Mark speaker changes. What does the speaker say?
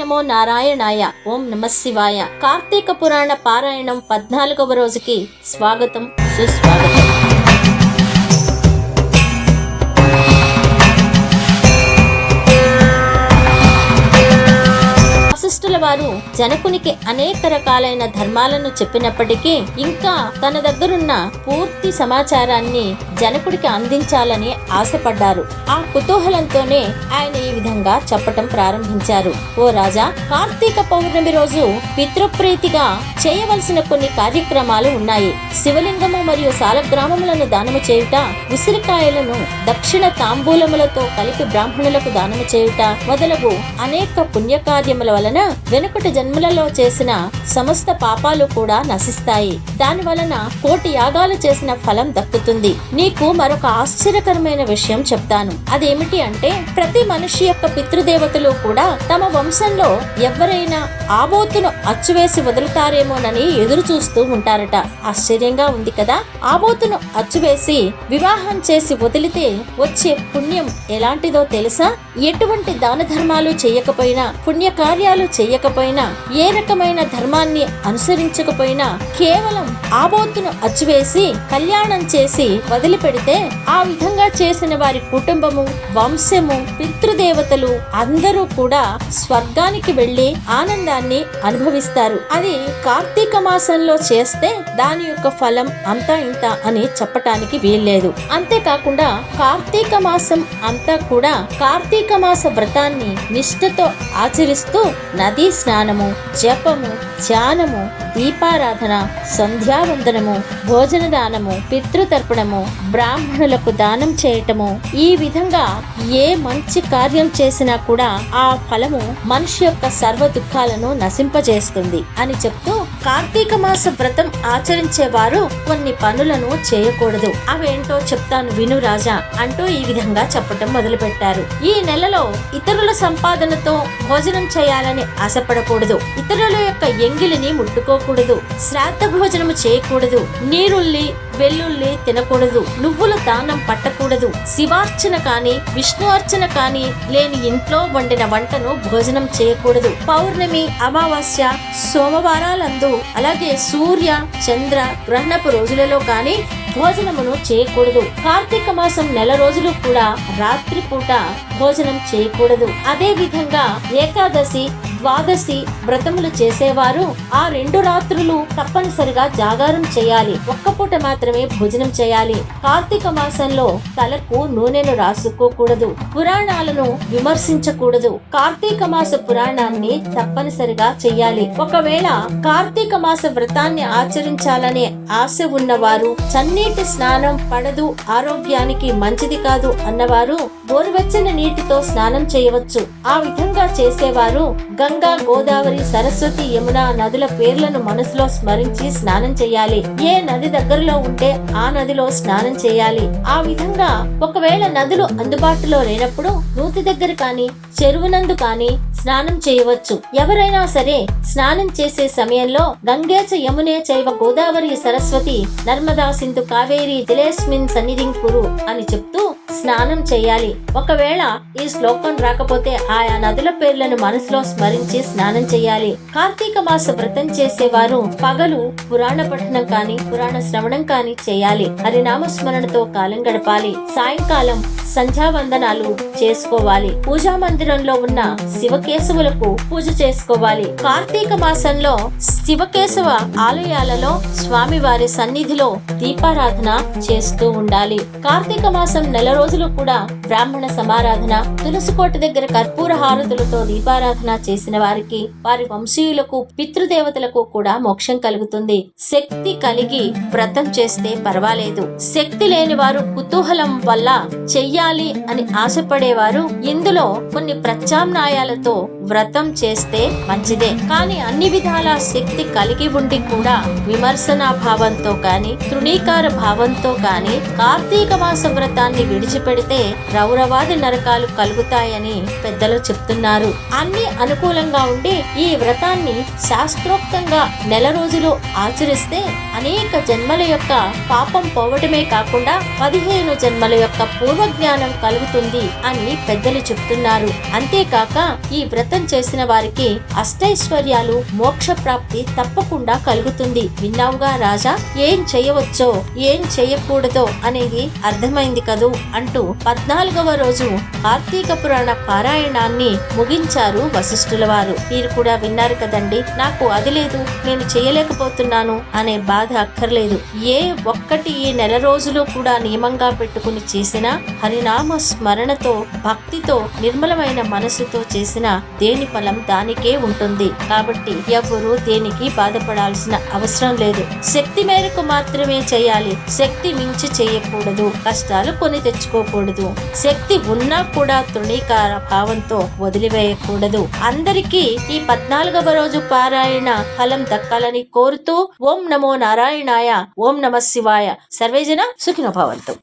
Speaker 1: నమో నారాయణాయ. ఓం నమః శివాయ. కార్తీక పురాణ పారాయణం 14వ రోజుకి స్వాగతం, సుస్వాగతం. వశిష్ఠుల వారు జనకునికి అనేక రకాలైన ధర్మాలను చెప్పినప్పటికీ ఇంకా తన దగ్గరున్న పూర్తి సమాచారాన్ని జనకుడికి అందించాలని ఆశపడ్డారు. ఆ కుతూహలంతోనే ఆయన ఈ విధంగా చెప్పటం ప్రారంభించారు. ఓ రాజా, కార్తీక పౌర్ణమి రోజు పితృప్రీతిగా చేయవలసిన కొన్ని కార్యక్రమాలు ఉన్నాయి. శివలింగము మరియు సాలగ్రామములను దానము చేయుట, ఉసిరికాయలను దక్షిణ తాంబూలములతో కలిపి బ్రాహ్మణులకు దానము చేయుట మొదలగు అనేక పుణ్యకార్యముల వలన వెనుకటి జన్మలలో చేసిన సమస్త పాపాలు కూడా నశిస్తాయి. దాని వలన 1,000,000 యాగాలు చేసిన ఫలం దక్కుతుంది. నీకు మరొక ఆశ్చర్యకరమైన విషయం చెప్తాను. అదేమిటి అంటే, ప్రతి మనిషి యొక్క పితృదేవతలు కూడా తమ వంశంలో ఎవరైనా ఆబోతును అచ్చువేసి వదులుతారేమోనని ఎదురు చూస్తూ ఉంటారట. ఆశ్చర్యంగా ఉంది కదా. ఆబోతును అచ్చువేసి వివాహం చేసి వదిలితే వచ్చే పుణ్యం ఎలాంటిదో తెలుసా? ఎటువంటి దాన ధర్మాలు చేయకపోయినా, పుణ్యకార్యాలు చెయ్యకపోయినా, ఏ రకమైన ధర్మాన్ని అనుసరించకపోయినా, కేవలం ఆబోతును అచ్చివేసి కళ్యాణం చేసి వదిలిపెడితే ఆ విధంగా చేసిన వారి కుటుంబము, వంశము, పితృదేవతలు అందరూ కూడా స్వర్గానికి వెళ్లి ఆనందాన్ని అనుభవిస్తారు. అది కార్తీక మాసంలో చేస్తే దాని యొక్క ఫలం అంతా ఇంత అని చెప్పటానికి వీల్లేదు. అంతేకాకుండా కార్తీక మాసం అంతా కూడా కార్తీక మాస వ్రతాన్ని నిష్ఠతో ఆచరిస్తూ నదీ స్నానము, జపము, ధ్యానము, దీపారాధన, సంధ్యావందనము, భోజన దానము, పితృతర్పణము, బ్రాహ్మణులకు దానం చేయటము, ఈ విధంగా ఏ మంచి కార్యం చేసినా కూడా ఆ ఫలము మనిషి యొక్క సర్వ దుఃఖాలను నశింపజేస్తుంది అని చెప్తూ, కార్తీక మాస వ్రతం ఆచరించేవారు కొన్ని పనులను చేయకూడదు. అవేంటో చెప్తాను విను రాజా అంటూ ఈ విధంగా చెప్పటం మొదలు పెట్టారు. ఈ నెలలో ఇతరుల సంపాదనతో భోజనం చేయాలని ఆశపడకూడదు. ఇతరుల యొక్క ఎంగిలిని ముట్టుకోకూడదు. శ్రాద్ధ భోజనము చేయకూడదు. నీరుల్లి, వెల్లుల్లి తినకూడదు. నువ్వుల దానం పట్టకూడదు. శివార్చన కాని, విష్ణు అర్చన కాని లేని ఇంట్లో వండిన వంటను భోజనం చేయకూడదు. పౌర్ణమి, అమావాస్య, సోమవారాలందు, అలాగే సూర్య, చంద్ర గ్రహణపు రోజులలో కాని భోజనమును చేయకూడదు. కార్తీక మాసం నెల రోజులు కూడా రాత్రి పూట భోజనం చేయకూడదు. అదే విధంగా ఏకాదశి, ద్వాదశి వ్రతములు చేసేవారు ఆ 2 రాత్రులు తప్పనిసరిగా జాగారం చేయాలి. ఒక్క పూట మాత్రమే భోజనం చేయాలి. కార్తీక మాసంలో తలకు నూనెను రాసుకోకూడదు. పురాణాలను విమర్శించకూడదు. కార్తీక మాస పురాణాన్ని తప్పనిసరిగా చెయ్యాలి. ఒకవేళ కార్తీక మాస వ్రతాన్ని ఆచరించాలనే ఆశ ఉన్నవారు, చన్నీటి స్నానం పడదు, ఆరోగ్యానికి మంచిది కాదు అన్నవారు గోరువెచ్చని నీటితో స్నానం చేయవచ్చు. ఆ విధంగా చేసేవారు గంగా, గోదావరి, సరస్వతి, యమున నదుల పేర్లను మనసులో స్మరించి స్నానం చేయాలి. ఏ నది దగ్గరలో ఉంటే ఆ నదిలో స్నానం చేయాలి. ఆ విధంగా ఒకవేళ నదులు అందుబాటులో లేనప్పుడు నూతి దగ్గర కాని, చెరువునందు కాని స్నానం చేయవచ్చు. ఎవరైనా సరే స్నానం చేసే సమయంలో గంగేచ యమునే చైవ గోదావరి సరస్వతి నర్మదా సింధు కావేరి జలేస్మిన్ సన్నిధిం కురు అని చెప్తూ స్నానం చేయాలి. ఒకవేళ ఈ శ్లోకం రాకపోతే ఆయా నదుల పేర్లను మనసులో స్మరించి స్నానం చేయాలి. కార్తీక మాస వ్రతం చేసేవారు పగలు పురాణ పఠనం కాని, పురాణ శ్రవణం కాని చేయాలి. హరినామస్మరణతో కాలం గడపాలి. సాయంకాలం సంధ్యావందనాలు చేసుకోవాలి. పూజా మందిరంలో ఉన్న శివకేశవులకు పూజ చేసుకోవాలి. కార్తీక మాసంలో శివకేశవ ఆలయాలలో స్వామివారి సన్నిధిలో దీపారాధన చేస్తూ ఉండాలి. కార్తీక మాసం నెల రోజులు కూడా బ్రాహ్మణ సమారాధన, తులసికోట దగ్గర కర్పూర హారతులతో దీపారాధన చేసిన వారికి, వారి వంశీయులకు, పితృదేవతలకు కూడా మోక్షం కలుగుతుంది. శక్తి కలిగి వ్రతం చేస్తే పర్వాలేదు. శక్తి లేని వారు కుతూహలం వల్ల చెయ్యాలి అని ఆశపడేవారు ఇందులో కొన్ని ప్రత్యామ్నాయాలతో వ్రతం చేస్తే మంచిదే. కానీ అన్ని విధాల శక్తి కలిగి ఉండి కూడా విమర్శనా భావంతో కాని, తృణీకార భావంతో కాని కార్తీక మాస వ్రతాన్ని విడిచిపెడితే రౌరవాది నరకాలు కలుగుతాయని పెద్దలు చెప్తున్నారు. అన్ని అనుకూలంగా ఉండి ఈ వ్రతాన్ని శాస్త్రోక్తంగా నెల రోజులు ఆచరిస్తే అనేక జన్మల యొక్క పాపం పోవటమే కాకుండా 15 జన్మల యొక్క పూర్వజ్ఞానం కలుగుతుంది అని పెద్దలు చెప్తున్నారు. అంతేకాక ఈ వ్రతం చేసిన వారికి అష్టైశ్వర్యాలు, మోక్ష ప్రాప్తి తప్పకుండా కలుగుతుంది. విన్నావుగా రాజా, ఏం చేయవచ్చో ఏం చేయకూడదో అనేది అర్థమైంది కదూ అంటూ 14వ రోజు కార్తీక పురాణ పారాయణాన్ని ముగించారు వశిష్ఠుల వారు. మీరు కూడా విన్నారు కదండి. నాకు అది లేదు, నేను చేయలేకపోతున్నాను అనే బాధ అక్కర్లేదు. ఏ ఒక్కటి ఈ నెల రోజులు కూడా నియమంగా పెట్టుకుని చేసినా, హరినామ స్మరణతో, భక్తితో, నిర్మలమైన మనసుతో చేసిన దేని ఫలం దానికే ఉంటుంది. కాబట్టి ఎవ్వరూ దేనికి బాధపడాల్సిన అవసరం లేదు. శక్తి మేరకు మాత్రమే చేయాలి. శక్తి మించి చేయకూడదు. కష్టాలు కొని తెచ్చుకోకూడదు. శక్తి ఉన్నా కూడా తృణీకార భావంతో వదిలివేయకూడదు. అందరికీ ఈ 14వ రోజు పారాయణ ఫలం దక్కాలని కోరుతూ ఓం నమో నారాయణాయ, ఓం నమః శివాయ. సర్వేజన సుఖినో భవంతు.